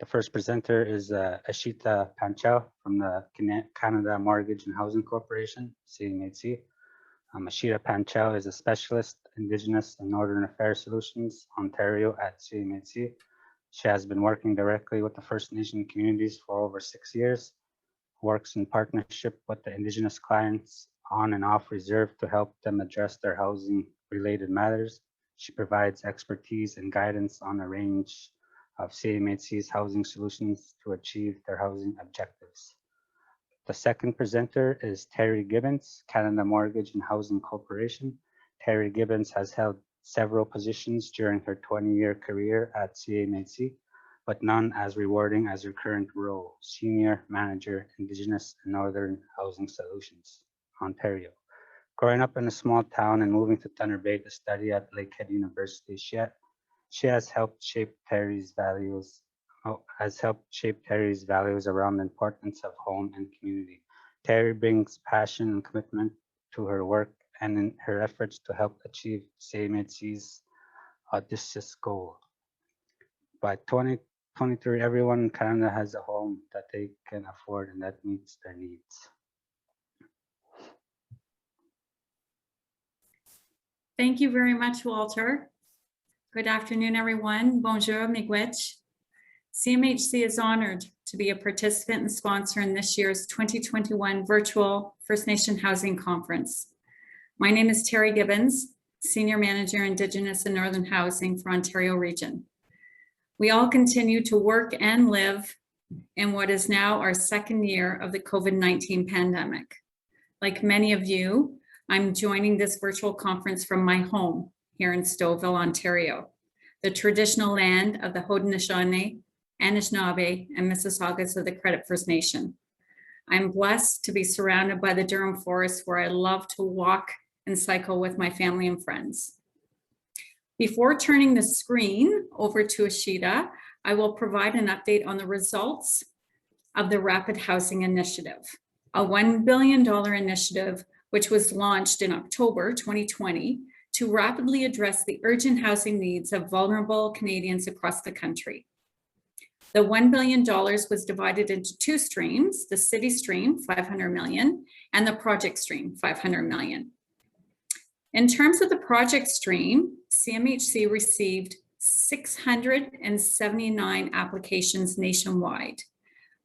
The first presenter is Ishita Panchal from the Canada Mortgage and Housing Corporation, CMHC. Ishita Panchal is a specialist, Indigenous and Northern Affairs Solutions, Ontario at CMHC. She has been working directly with the First Nation communities for over 6 years, works in partnership with the Indigenous clients on and off reserve to help them address their housing related matters. She provides expertise and guidance on a range of CMHC's housing solutions to achieve their housing objectives. The second presenter is Terri Gibbons, Canada Mortgage and Housing Corporation. Terri Gibbons has held several positions during her 20-year career at CMHC, but none as rewarding as her current role, Senior Manager, Indigenous and Northern Housing Solutions, Ontario. Growing up in a small town and moving to Thunder Bay to study at Lakehead University, she has helped shape Terri's values around the importance of home and community. Terri brings passion and commitment to her work and in her efforts to help achieve CMHC's audacious goal. By 2023, everyone in Canada has a home that they can afford and that meets their needs. Thank you very much, Walter. Good afternoon, everyone. Bonjour, miigwech. CMHC is honored to be a participant and sponsor in this year's 2021 virtual First Nation Housing Conference. My name is Terri Gibbons, Senior Manager, Indigenous and Northern Housing for Ontario Region. We all continue to work and live in what is now our second year of the COVID-19 pandemic. Like many of you, I'm joining this virtual conference from my home here in Stouffville, Ontario, the traditional land of the Haudenosaunee, Anishinaabe, and Mississaugas of the Credit First Nation. I'm blessed to be surrounded by the Durham Forest, where I love to walk and cycle with my family and friends. Before turning the screen over to Ishita, I will provide an update on the results of the Rapid Housing Initiative, a $1 billion initiative which was launched in October 2020 to rapidly address the urgent housing needs of vulnerable Canadians across the country. The $1 billion was divided into two streams, the city stream, $500 million, and the project stream, $500 million. In terms of the project stream, CMHC received 679 applications nationwide,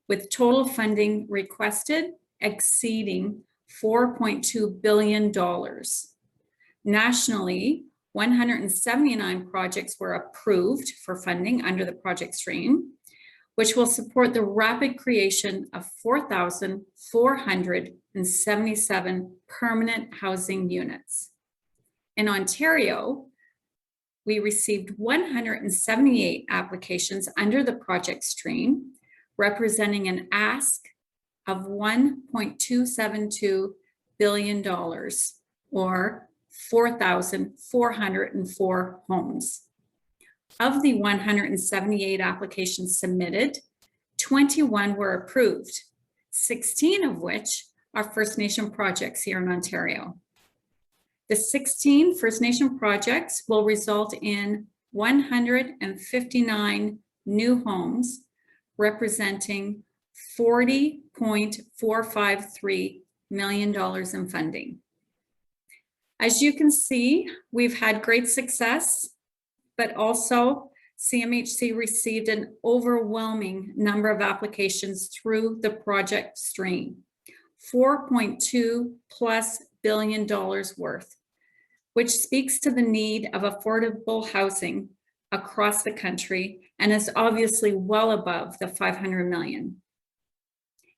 with total funding requested exceeding $4.2 billion. Nationally, 179 projects were approved for funding under the project stream, which will support the rapid creation of 4,477 permanent housing units. In Ontario, we received 178 applications under the project stream, representing an ask of $1.272 billion, or 4,404 homes. Of the 178 applications submitted, 21 were approved, 16 of which are First Nation projects here in Ontario. The 16 First Nation projects will result in 159 new homes, representing $40.453 million in funding. As you can see, we've had great success, but also CMHC received an overwhelming number of applications through the project stream, $4.2+ billion worth, which speaks to the need of affordable housing across the country and is obviously well above the $500 million.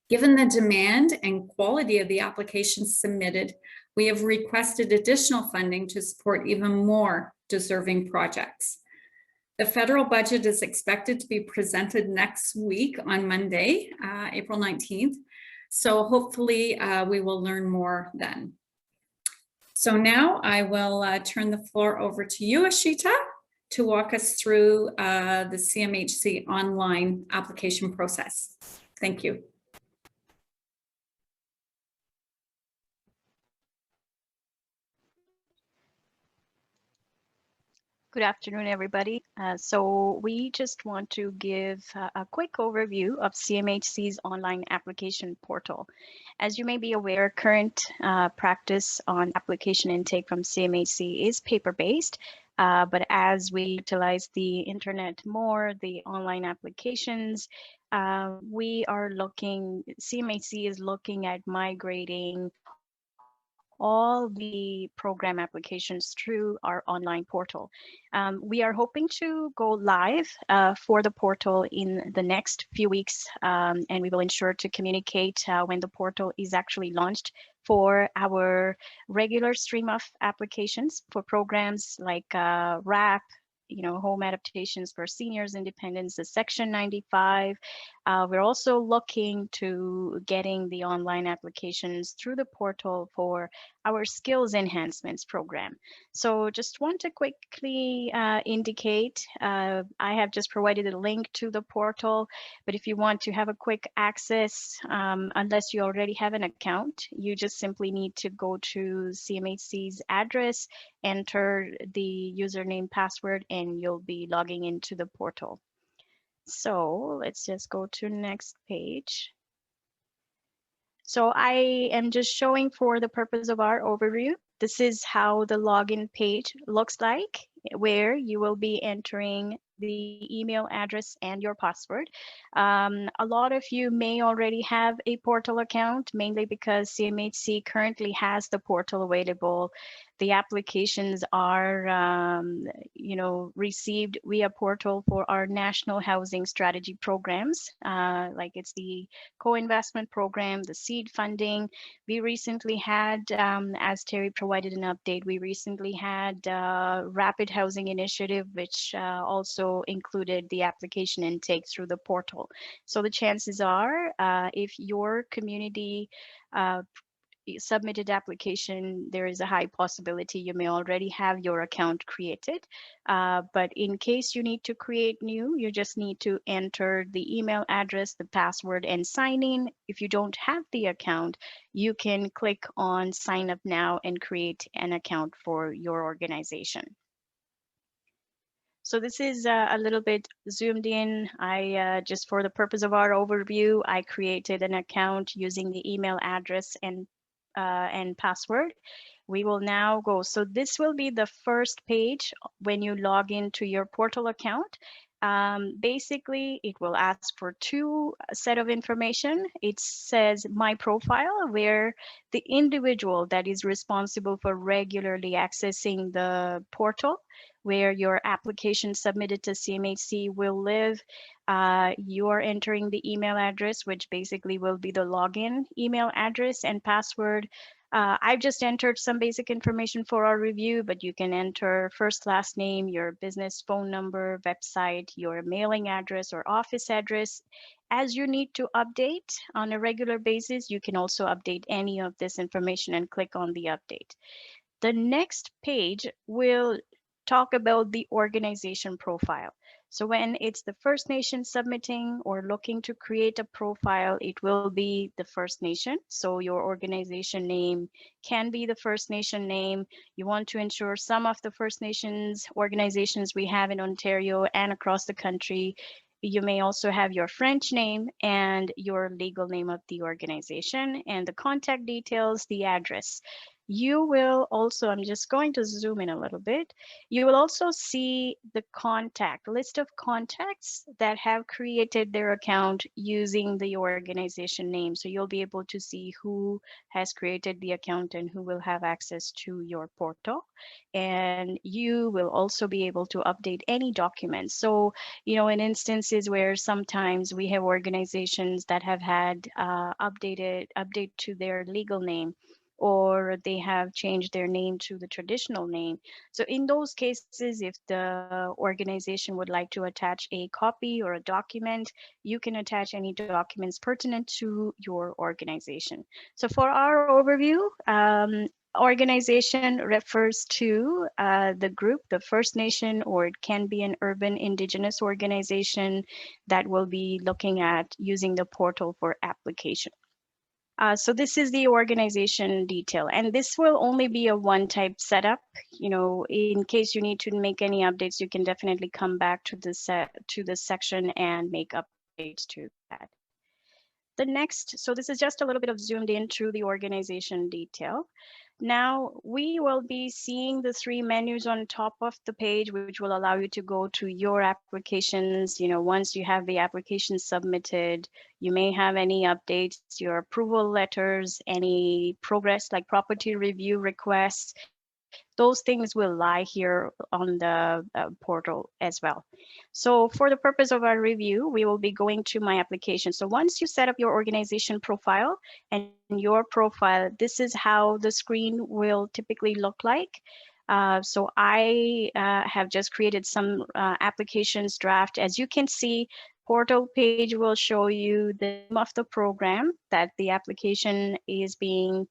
Given the demand and quality of the applications submitted, we have requested additional funding to support even more deserving projects. The federal budget is expected to be presented next week on Monday, April 19th. So hopefully we will learn more then. So now I will turn the floor over to you, Ishita, to walk us through the CMHC online application process. Thank you. Good afternoon, everybody. So we just want to give a quick overview of CMHC's online application portal. As you may be aware, current practice on application intake from CMHC is paper-based, but as we utilize the internet more, the online applications, CMHC is looking at migrating all the program applications through our online portal. We are hoping to go live for the portal in the next few weeks, and we will ensure to communicate when the portal is actually launched for our regular stream of applications for programs like RAP, home adaptations for seniors independence, the Section 95. We're also looking to getting the online applications through the portal for our skills enhancements program. So just want to quickly indicate, I have just provided a link to the portal, but if you want to have a quick access, unless you already have an account, you just simply need to go to CMHC's address, enter the username, password, and you'll be logging into the portal. So let's just go to next page. So I am just showing for the purpose of our overview. This is how the login page looks like, where you will be entering the email address and your password. A lot of you may already have a portal account, mainly because CMHC currently has the portal available. The applications are, received via portal for our national housing strategy programs, like it's the co-investment program, the seed funding. We recently had, as Terry provided an update, we recently had Rapid Housing Initiative, which also included the application intake through the portal. So the chances are, if your community submitted application, there is a high possibility you may already have your account created. But in case you need to create new, you just need to enter the email address, the password, and sign in. If you don't have the account, you can click on sign up now and create an account for your organization. So this is a little bit zoomed in. I just for the purpose of our overview, I created an account using the email address and password. We will now go. So this will be the first page when you log into your portal account. Basically, it will ask for two set of information. It says my profile, where the individual that is responsible for regularly accessing the portal, where your application submitted to CMHC will live. You are entering the email address, which basically will be the login email address and password. I've just entered some basic information for our review, but you can enter first, last name, your business phone number, website, your mailing address or office address. As you need to update on a regular basis, you can also update any of this information and click on the update. The next page will talk about the organization profile. So when it's the First Nation submitting or looking to create a profile, it will be the First Nation. So your organization name can be the First Nation name. You want to ensure some of the First Nations organizations we have in Ontario and across the country. You may also have your French name and your legal name of the organization and the contact details, the address. You will also, I'm just going to zoom in a little bit. You will also see the list of contacts that have created their account using the organization name. So you'll be able to see who has created the account and who will have access to your portal. And you will also be able to update any documents. So, in instances where sometimes we have organizations that have had update to their legal name, or they have changed their name to the traditional name. So in those cases, if the organization would like to attach a copy or a document, you can attach any documents pertinent to your organization. So for our overview, organization refers to the group, the First Nation, or it can be an urban Indigenous organization that will be looking at using the portal for application. So this is the organization detail, and this will only be a one-type setup. You know, in case you need to make any updates, you can definitely come back to this section and make updates to that. The next, so this is just a little bit of zoomed in through the organization detail. Now we will be seeing the 3 menus on top of the page, which will allow you to go to your applications. You know, once you have the application submitted, you may have any updates, your approval letters, any progress like property review requests. Those things will lie here on the portal as well. So for the purpose of our review, we will be going to my application. So once you set up your organization profile and your profile, this is how the screen will typically look like. So I have just created some applications draft. As you can see, portal page will show you the name of the program that the application is being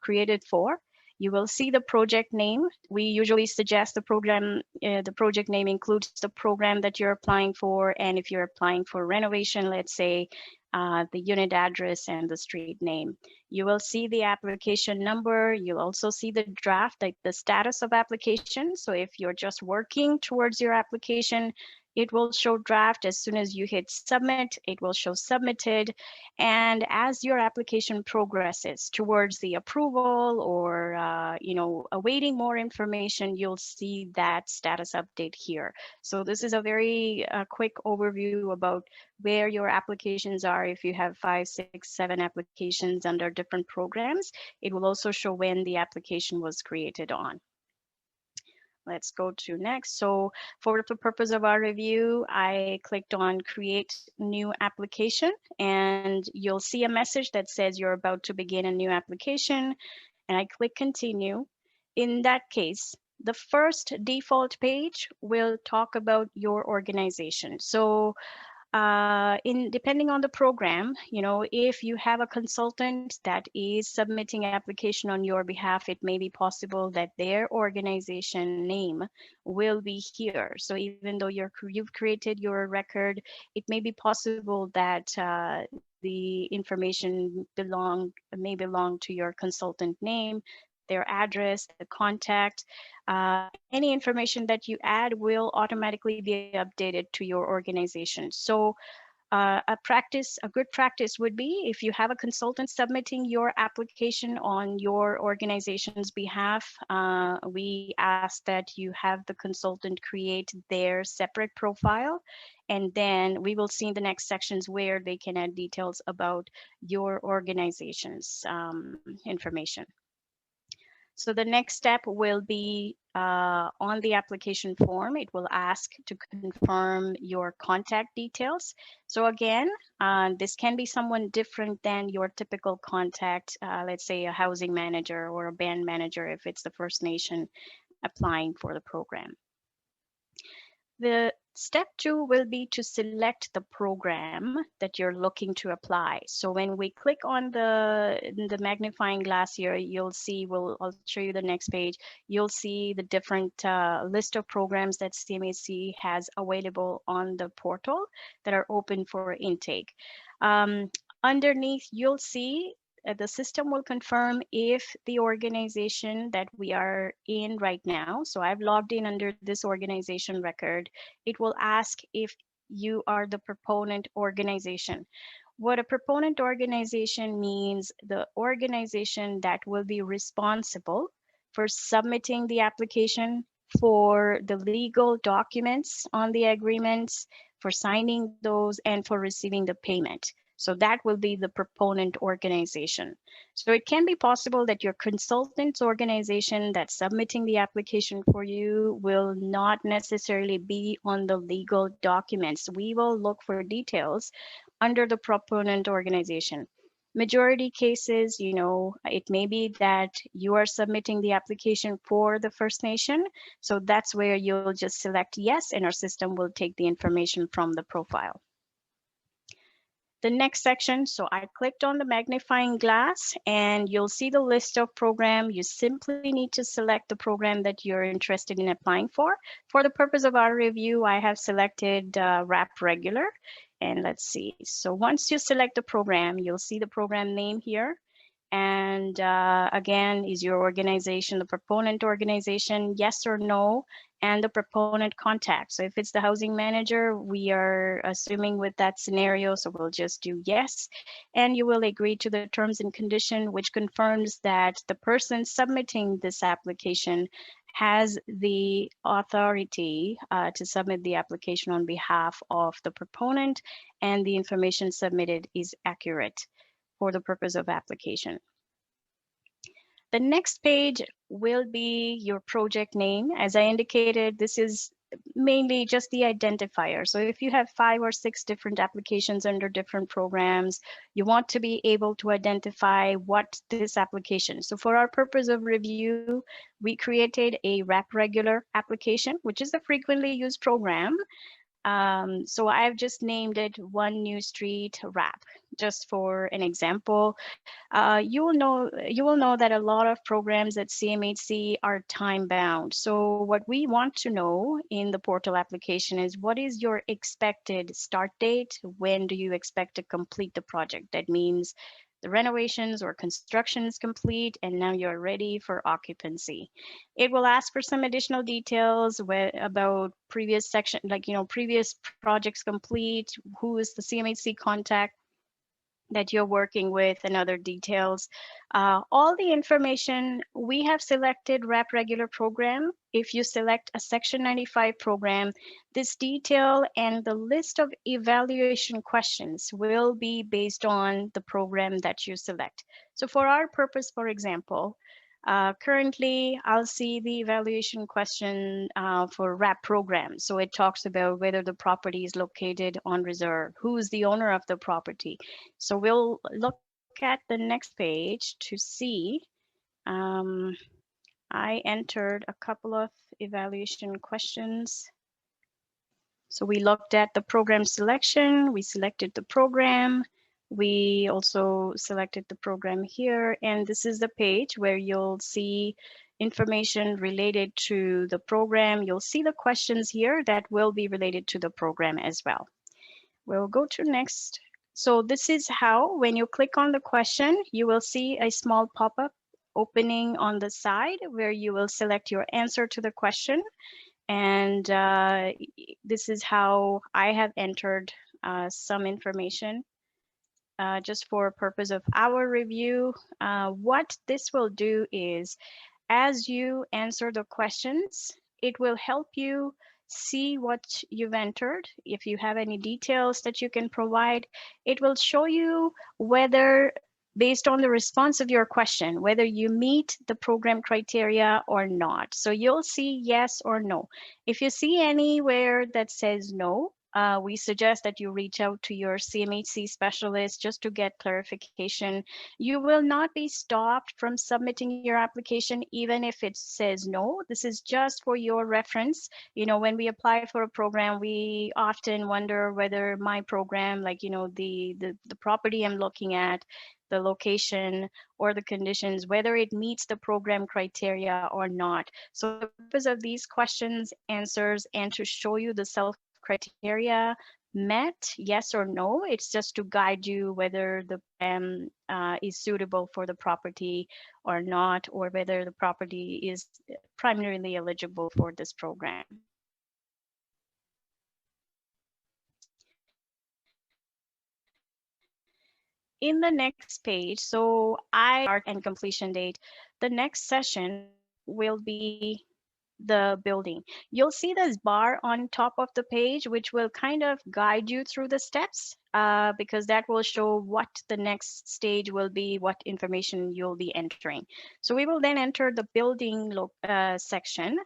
created for. You will see the project name. We usually suggest the project name includes the program that you're applying for. And if you're applying for renovation, let's say the unit address and the street name. You will see the application number. You'll also see the draft, like the status of application. So if you're just working towards your application, it will show draft. As soon as you hit submit, it will show submitted. And as your application progresses towards the approval or you know, awaiting more information, you'll see that status update here. So this is a very quick overview about where your applications are. If you have 5, 6, 7 applications under different programs, it will also show when the application was created on. Let's go to next. So for the purpose of our review, I clicked on create new application, and you'll see a message that says you're about to begin a new application, and I click continue. In that case, the first default page will talk about your organization. So depending on the program, you know, if you have a consultant that is submitting an application on your behalf, it may be possible that their organization name will be here. So even though you've created your record, it may be possible that the information may belong to your consultant name, their address, the contact. Any information that you add will automatically be updated to your organization. So a good practice would be, if you have a consultant submitting your application on your organization's behalf, we ask that you have the consultant create their separate profile, and then we will see in the next sections where they can add details about your organization's information. So the next step will be on the application form. It will ask to confirm your contact details. So again, this can be someone different than your typical contact, let's say a housing manager or a band manager if it's the First Nation applying for the program. The step 2 will be to select the program that you're looking to apply. So when we click on the magnifying glass here, you'll see, I'll show you the next page. You'll see the different list of programs that CMHC has available on the portal that are open for intake. Underneath, you'll see the system will confirm if the organization that we are in right now, so I've logged in under this organization record, it will ask if you are the proponent organization. What a proponent organization means, the organization that will be responsible for submitting the application, for the legal documents on the agreements, for signing those, and for receiving the payment. So that will be the proponent organization. So it can be possible that your consultant's organization that's submitting the application for you will not necessarily be on the legal documents. We will look for details under the proponent organization. Majority cases, you know, it may be that you are submitting the application for the First Nation. So that's where you'll just select yes, and our system will take the information from the profile. The next section, so I clicked on the magnifying glass and you'll see the list of program. You simply need to select the program that you're interested in applying for. For the purpose of our review, I have selected RAP Regular. And let's see, so once you select the program, you'll see the program name here. And again, is your organization the proponent organization, yes or no, and the proponent contact. So if it's the housing manager, we are assuming with that scenario, so we'll just do yes. And you will agree to the terms and condition, which confirms that the person submitting this application has the authority to submit the application on behalf of the proponent, and the information submitted is accurate for the purpose of application. The next page will be your project name. As I indicated, this is mainly just the identifier. So if you have 5 or 6 different applications under different programs, you want to be able to identify what this application. So for our purpose of review, we created a RAP Regular application, which is a frequently used program. So I've just named it One New Street RAP, just for an example. You will know that a lot of programs at CMHC are time bound. So what we want to know in the portal application is, what is your expected start date? When do you expect to complete the project? That means the renovations or construction is complete and now you're ready for occupancy. It will ask for some additional details about previous section, like, previous projects complete, who is the CMHC contact that you're working with, and other details. All the information, we have selected RAP Regular program. If you select a Section 95 program, this detail and the list of evaluation questions will be based on the program that you select. So for our purpose, for example, currently, I'll see the evaluation question for RAP program. So it talks about whether the property is located on reserve, who is the owner of the property. So we'll look at the next page to see. I entered a couple of evaluation questions. So we looked at the program selection, we selected the program. We also selected the program here, and this is the page where you'll see information related to the program. You'll see the questions here that will be related to the program as well. We'll go to next. So this is how, when you click on the question, you will see a small pop-up opening on the side where you will select your answer to the question. And this is how I have entered some information. Just for purpose of our review, what this will do is, as you answer the questions, it will help you see what you've entered. If you have any details that you can provide, it will show you whether, based on the response of your question, whether you meet the program criteria or not. So you'll see yes or no. If you see anywhere that says no, we suggest that you reach out to your CMHC specialist just to get clarification. You will not be stopped from submitting your application even if it says no. This is just for your reference. When we apply for a program, we often wonder whether my program, like, the property I'm looking at, the location or the conditions, whether it meets the program criteria or not. So the purpose of these questions, answers, and to show you the criteria met, yes or no. It's just to guide you whether the program is suitable for the property or not, or whether the property is primarily eligible for this program. In the next page, so start and completion date, the next session will be the building. You'll see this bar on top of the page, which will kind of guide you through the steps, because that will show what the next stage will be, what information you'll be entering. So we will then enter the building section.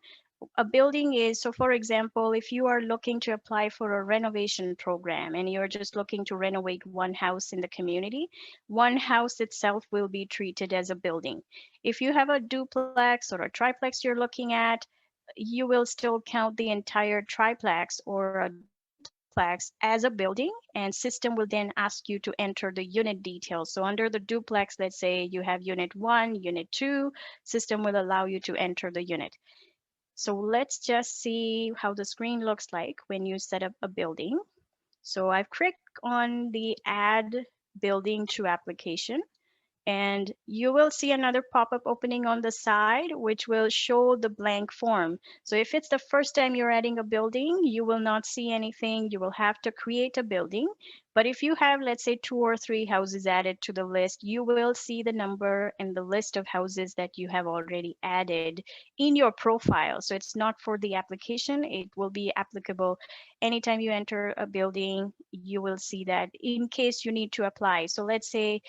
A building is, so for example, if you are looking to apply for a renovation program and you're just looking to renovate one house in the community, one house itself will be treated as a building. If you have a duplex or a triplex you're looking at, you will still count the entire triplex or a duplex as a building, and system will then ask you to enter the unit details. So under the duplex, let's say you have unit 1, unit 2, system will allow you to enter the unit. So let's just see how the screen looks like when you set up a building. So I've clicked on the add building to application, and you will see another pop-up opening on the side, which will show the blank form. So if it's the first time you're adding a building, you will not see anything. You will have to create a building. But if you have, let's say, 2 or 3 houses added to the list, you will see the number and the list of houses that you have already added in your profile. So it's not for the application. It will be applicable anytime you enter a building. You will see that in case you need to apply. So let's say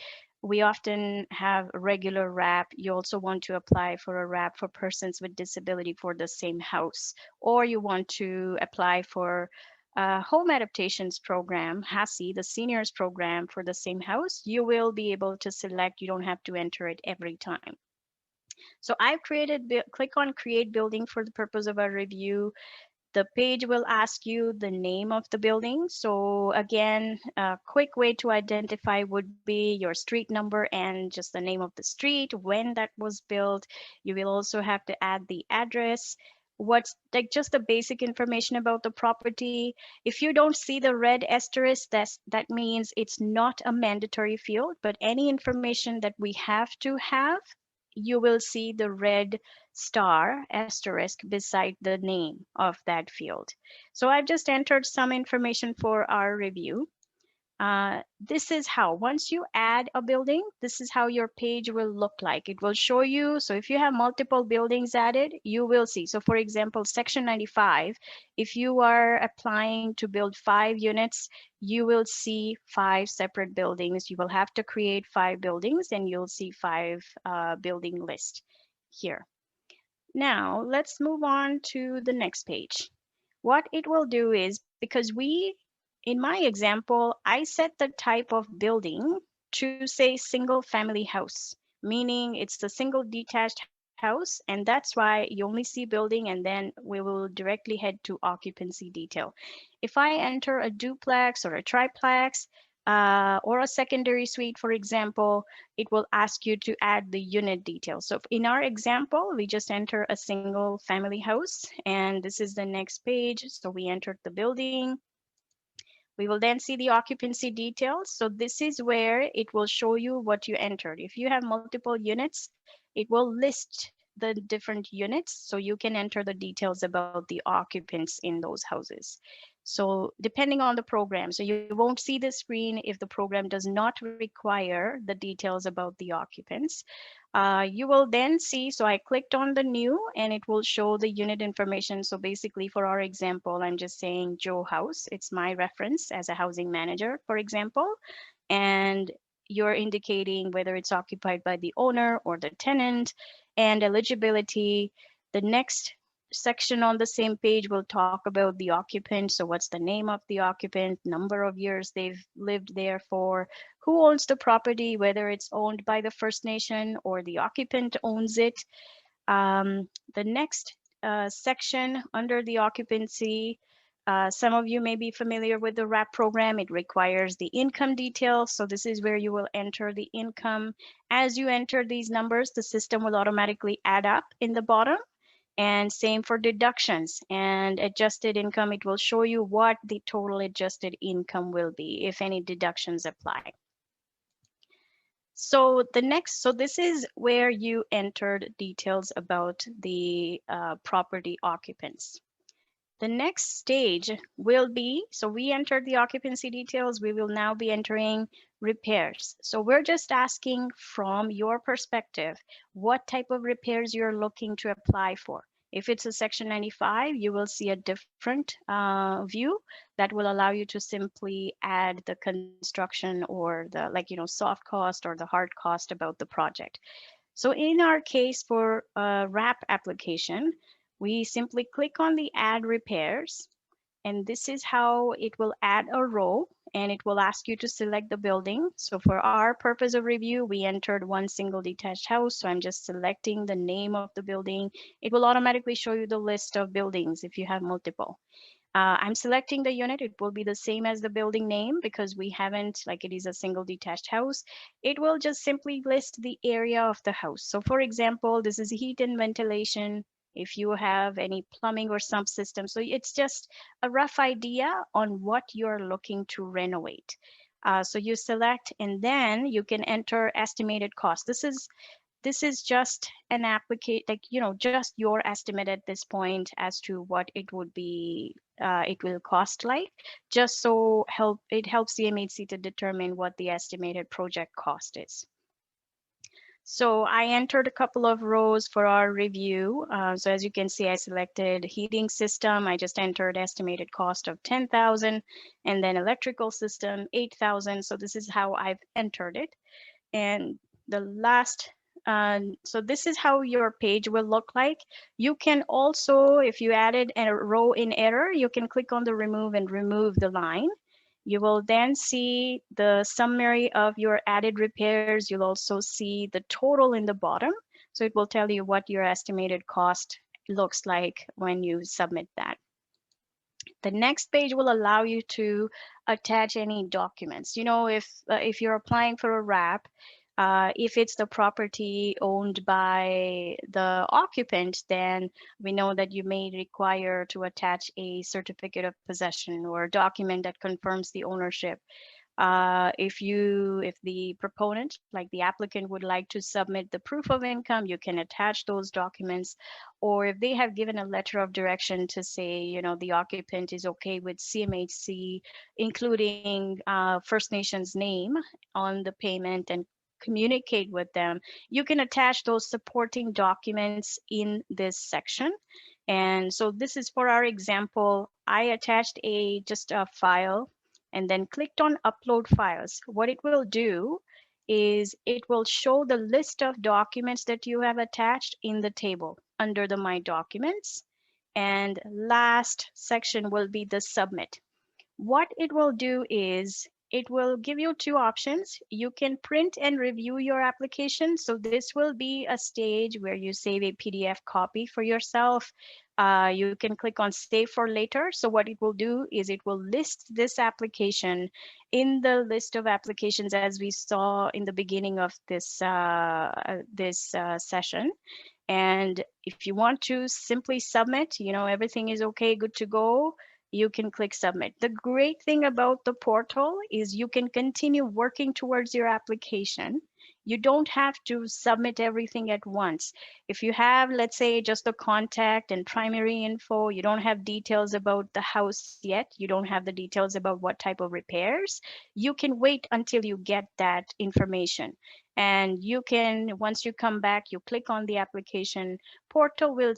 we often have a regular RAP. You also want to apply for a RAP for persons with disability for the same house, or you want to apply for a home adaptations program, HASI, the seniors program for the same house. You will be able to select. You don't have to enter it every time. So I've created, click on create building for the purpose of our review. The page will ask you the name of the building. So again, a quick way to identify would be your street number and just the name of the street, when that was built. You will also have to add the address, what's like just the basic information about the property. If you don't see the red asterisk, that means it's not a mandatory field, but any information that we have to have, you will see the red star asterisk beside the name of that field. So I've just entered some information for our review. This is how, once you add a building, this is how your page will look like. It will show you, so if you have multiple buildings added, you will see. So for example, section 95, if you are applying to build 5 units, you will see 5 separate buildings. You will have to create 5 buildings and you'll see 5 building list here. Now let's move on to the next page. What it will do is, because in my example, I set the type of building to say single family house, meaning it's a single detached house, and that's why you only see building, and then we will directly head to occupancy detail. If I enter a duplex or a triplex, or a secondary suite, for example, it will ask you to add the unit details. So in our example, we just enter a single family house, and this is the next page. So we entered the building. We will then see the occupancy details. So this is where it will show you what you entered. If you have multiple units, it will list the different units, so you can enter the details about the occupants in those houses. So depending on the program, so you won't see the screen if the program does not require the details about the occupants. You will then see, so I clicked on the new and it will show the unit information. So basically for our example, I'm just saying Joe House. It's my reference as a housing manager, for example, and you're indicating whether it's occupied by the owner or the tenant, and eligibility. The next section on the same page will talk about the occupant. So what's the name of the occupant, number of years they've lived there for, who owns the property, whether it's owned by the First Nation or the occupant owns it. The next section under the occupancy, some of you may be familiar with the RAP program. It requires the income details. So this is where you will enter the income. As you enter these numbers, the system will automatically add up in the bottom. And same for deductions and adjusted income. It will show you what the total adjusted income will be if any deductions apply. So this is where you entered details about the property occupants. The next stage will be, so we entered the occupancy details, we will now be entering repairs. So we're just asking from your perspective, what type of repairs you're looking to apply for. If it's a section 95, you will see a different view that will allow you to simply add the construction or the soft cost or the hard cost about the project. So in our case for a RAP application, we simply click on the add repairs, and this is how it will add a row, and it will ask you to select the building. So for our purpose of review, we entered one single detached house. So I'm just selecting the name of the building. It will automatically show you the list of buildings if you have multiple. I'm selecting the unit. It will be the same as the building name because we haven't, like it is a single detached house. It will just simply list the area of the house. So for example, this is heat and ventilation. If you have any plumbing or subsystem. So it's just a rough idea on what you're looking to renovate. So you select and then you can enter estimated cost. This is just an applicate, like, just your estimate at this point as to what it would be, it will cost like, just so it helps CMHC to determine what the estimated project cost is. So I entered a couple of rows for our review. So as you can see, I selected heating system. I just entered estimated cost of 10,000 and then electrical system, 8,000. So this is how I've entered it. And the last, so this is how your page will look like. You can also, if you added a row in error, you can click on the remove and remove the line. You will then see the summary of your added repairs. You'll also see the total in the bottom. So it will tell you what your estimated cost looks like when you submit that. The next page will allow you to attach any documents. If you're applying for a RAP, if it's the property owned by the occupant, then we know that you may require to attach a certificate of possession or a document that confirms the ownership. If the proponent, like the applicant, would like to submit the proof of income, you can attach those documents. Or if they have given a letter of direction to say, the occupant is okay with CMHC, including First Nations name on the payment and communicate with them, you can attach those supporting documents in this section. And so this is for our example. I attached just a file and then clicked on upload files. What it will do is it will show the list of documents that you have attached in the table under the My Documents. And last section will be the submit. What it will do is it will give you two options. You can print and review your application. So this will be a stage where you save a PDF copy for yourself. You can click on save for later. So what it will do is it will list this application in the list of applications as we saw in the beginning of this session. And if you want to simply submit, everything is okay, good to go, you can click submit. The great thing about the portal is you can continue working towards your application. You don't have to submit everything at once. If you have, let's say, just the contact and primary info, you don't have details about the house yet, you don't have the details about what type of repairs, you can wait until you get that information. And you can, once you come back, you click on the application, portal will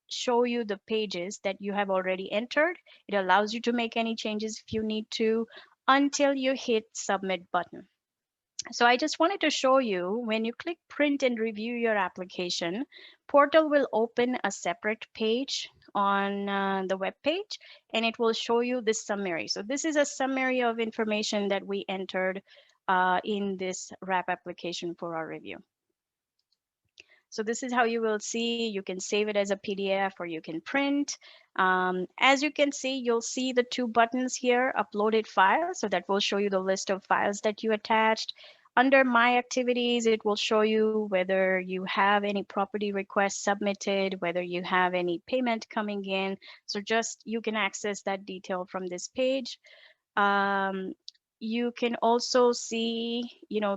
show you the pages that you have already entered. It allows you to make any changes if you need to until you hit submit button. So I just wanted to show you, when you click print and review your application, portal will open a separate page on the web page, and it will show you this summary. So this is a summary of information that we entered in this RAP application for our review. So this is how you will see. You can save it as a PDF or you can print. As you can see, you'll see the two buttons here, uploaded files. So that will show you the list of files that you attached. Under My Activities, it will show you whether you have any property requests submitted, whether you have any payment coming in. So just you can access that detail from this page. You can also see,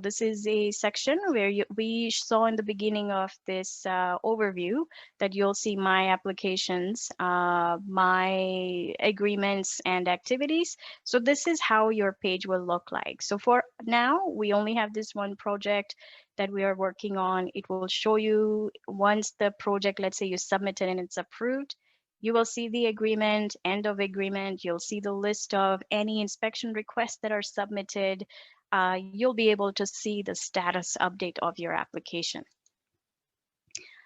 this is a section where we saw in the beginning of this overview that you'll see my applications, my agreements and activities. So this is how your page will look like. So for now, we only have this one project that we are working on. It will show you once the project, let's say you submit it and it's approved, you will see the agreement, end of agreement. You'll see the list of any inspection requests that are submitted. You'll be able to see the status update of your application.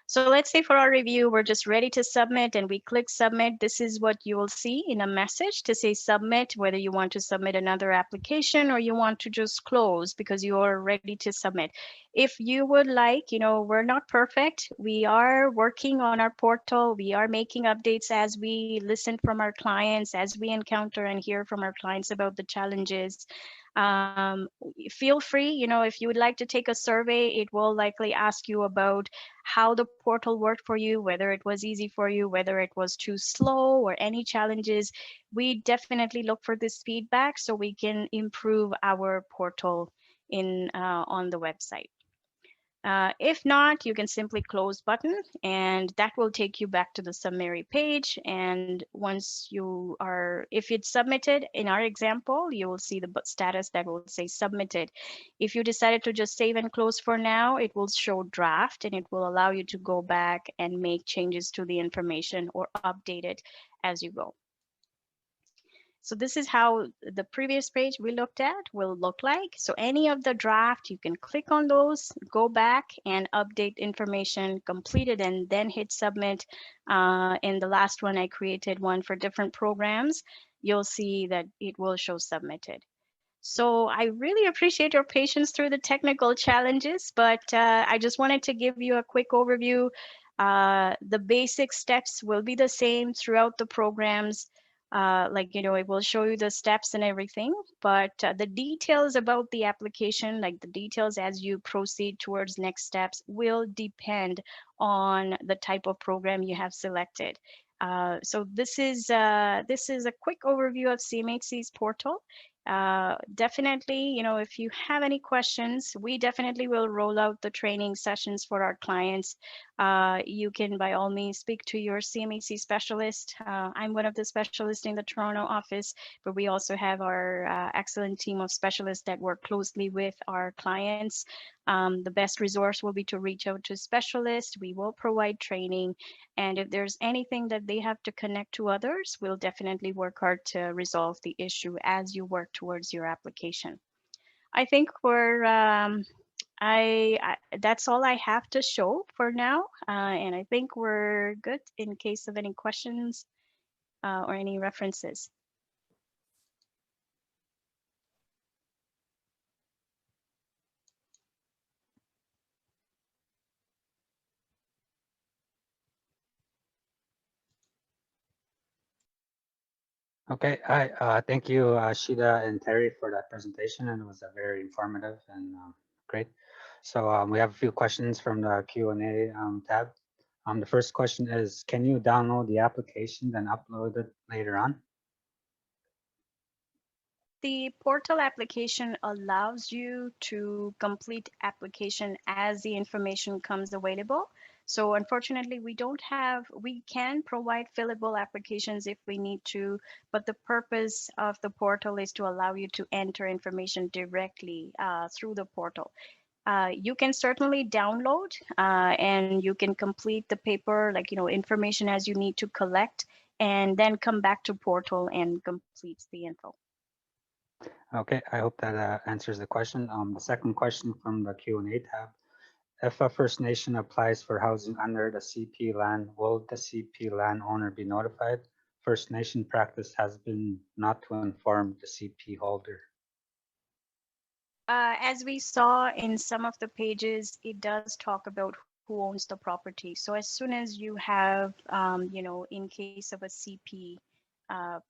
So let's say for our review, we're just ready to submit and we click submit. This is what you will see in a message to say submit, whether you want to submit another application or you want to just close because you are ready to submit. If you would like, we're not perfect. We are working on our portal. We are making updates as we listen from our clients, as we encounter and hear from our clients about the challenges. Feel free, if you would like to take a survey, it will likely ask you about how the portal worked for you, whether it was easy for you, whether it was too slow or any challenges. We definitely look for this feedback so we can improve our portal on the website. If not, you can simply close button and that will take you back to the summary page. And once if it's submitted, in our example, you will see the status that will say submitted. If you decided to just save and close for now, it will show draft and it will allow you to go back and make changes to the information or update it as you go. So this is how the previous page we looked at will look like. So any of the draft, you can click on those, go back and update information completed and then hit submit. In the last one, I created one for different programs. You'll see that it will show submitted. So I really appreciate your patience through the technical challenges, but I just wanted to give you a quick overview. The basic steps will be the same throughout the programs. It will show you the steps and everything, but the details about the application, like the details as you proceed towards next steps, will depend on the type of program you have selected. So this is a quick overview of CMHC's portal. Definitely, if you have any questions, we definitely will roll out the training sessions for our clients. You can by all means speak to your CMHC specialist. I'm one of the specialists in the Toronto office, but we also have our excellent team of specialists that work closely with our clients. The best resource will be to reach out to specialists. We will provide training. And if there's anything that they have to connect to others, we'll definitely work hard to resolve the issue as you work towards your application. I think that's all I have to show for now. And I think we're good in case of any questions or any references. Okay, thank you, Ishita and Terri, for that presentation, and it was very informative and great. So we have a few questions from the Q&A tab. The first question is, can you download the application and upload it later on? The portal application allows you to complete application as the information comes available. So unfortunately, we can provide fillable applications if we need to, but the purpose of the portal is to allow you to enter information directly through the portal. You can certainly download and you can complete the paper, information as you need to collect, and then come back to portal and complete the info. Okay, I hope that answers the question. The second question from the Q&A tab. If a First Nation applies for housing under the CP land, will the CP land owner be notified? First Nation practice has been not to inform the CP holder. As we saw in some of the pages, it does talk about who owns the property. So as soon as you have, in case of a CP,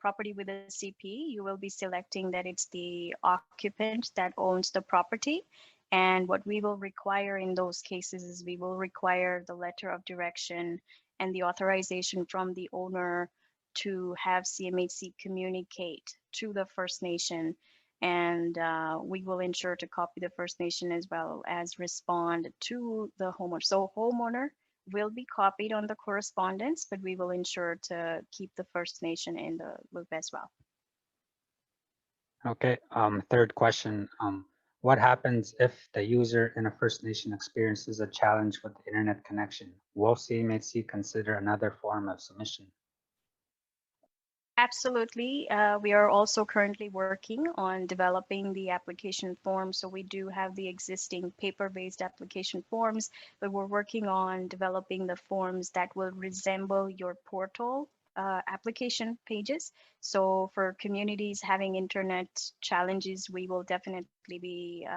property with a CP, you will be selecting that it's the occupant that owns the property. And what we will require in those cases is we will require the letter of direction and the authorization from the owner to have CMHC communicate to the First Nation. And we will ensure to copy the First Nation as well as respond to the homeowner. So homeowner will be copied on the correspondence, but we will ensure to keep the First Nation in the loop as well. Okay, third question. What happens if the user in a First Nation experiences a challenge with the internet connection? Will CMHC consider another form of submission? Absolutely. We are also currently working on developing the application form. So we do have the existing paper-based application forms, but we're working on developing the forms that will resemble your portal application pages. So for communities having internet challenges, we will definitely be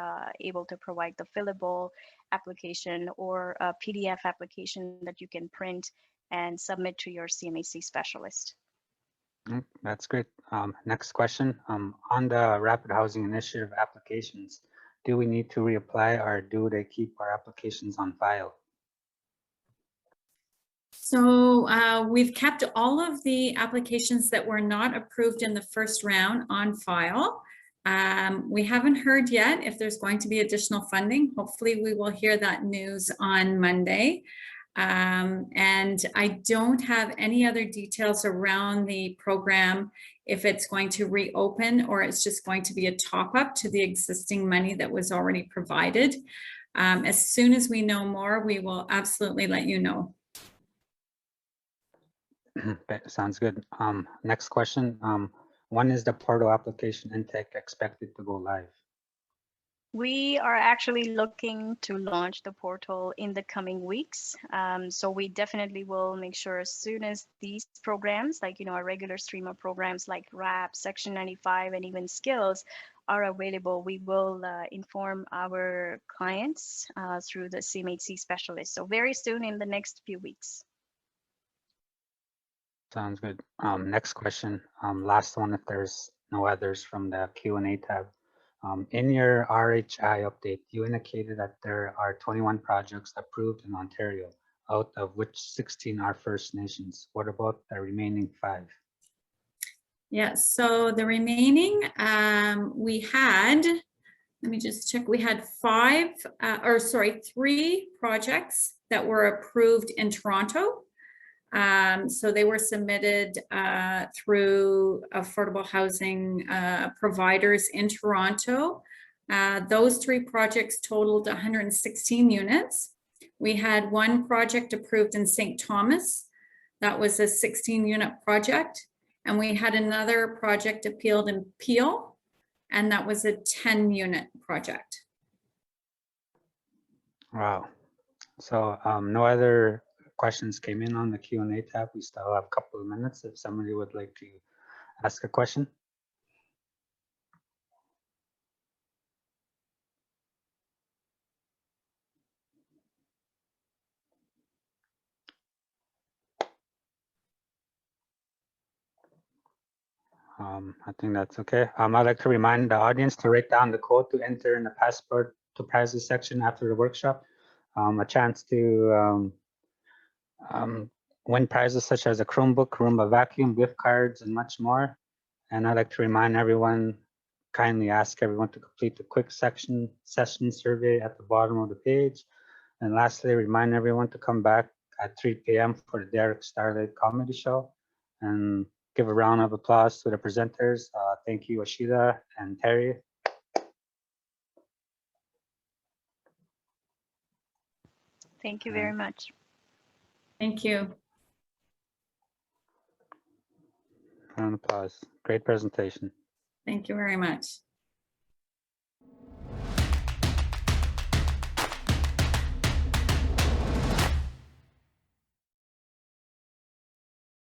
able to provide the fillable application or a PDF application that you can print and submit to your CMHC specialist. That's great. Next question. On the Rapid Housing Initiative applications, do we need to reapply or do they keep our applications on file? So we've kept all of the applications that were not approved in the first round on file. We haven't heard yet if there's going to be additional funding. Hopefully we will hear that news on Monday. And I don't have any other details around the program, if it's going to reopen or it's just going to be a top up to the existing money that was already provided. As soon as we know more, we will absolutely let you know. Sounds good. Next question. When is the portal application intake expected to go live? We are actually looking to launch the portal in the coming weeks. So we definitely will make sure as soon as these programs, like, our regular stream of programs like RAP, Section 95, and even skills are available, we will inform our clients through the CMHC specialist. So very soon in the next few weeks. Sounds good. Next question. Last one, if there's no others from the Q&A tab. In your RHI update, you indicated that there are 21 projects approved in Ontario, out of which 16 are First Nations. What about the remaining 5? Yeah, so the remaining, we had, let me just check, we had 3 projects that were approved in Toronto. So they were submitted through affordable housing providers in Toronto. Those 3 projects totaled 116 units. We had 1 project approved in St. Thomas. That was a 16-unit project. And we had another project appealed in Peel, and that was a 10-unit project. Wow. So no other questions came in on the Q&A tab. We still have a couple of minutes if somebody would like to ask a question. I think that's okay. I'd like to remind the audience to write down the code to enter in the passport to prizes section after the workshop. A chance to win prizes such as a Chromebook, Roomba vacuum, gift cards, and much more. And I'd like to remind everyone, kindly ask everyone to complete the quick session survey at the bottom of the page. And lastly, remind everyone to come back at 3 p.m. for the Derek Starlight Comedy Show. And give a round of applause to the presenters. Thank you, Ishita and Terri. Thank you very much. Thank you. Round of applause. Great presentation. Thank you very much.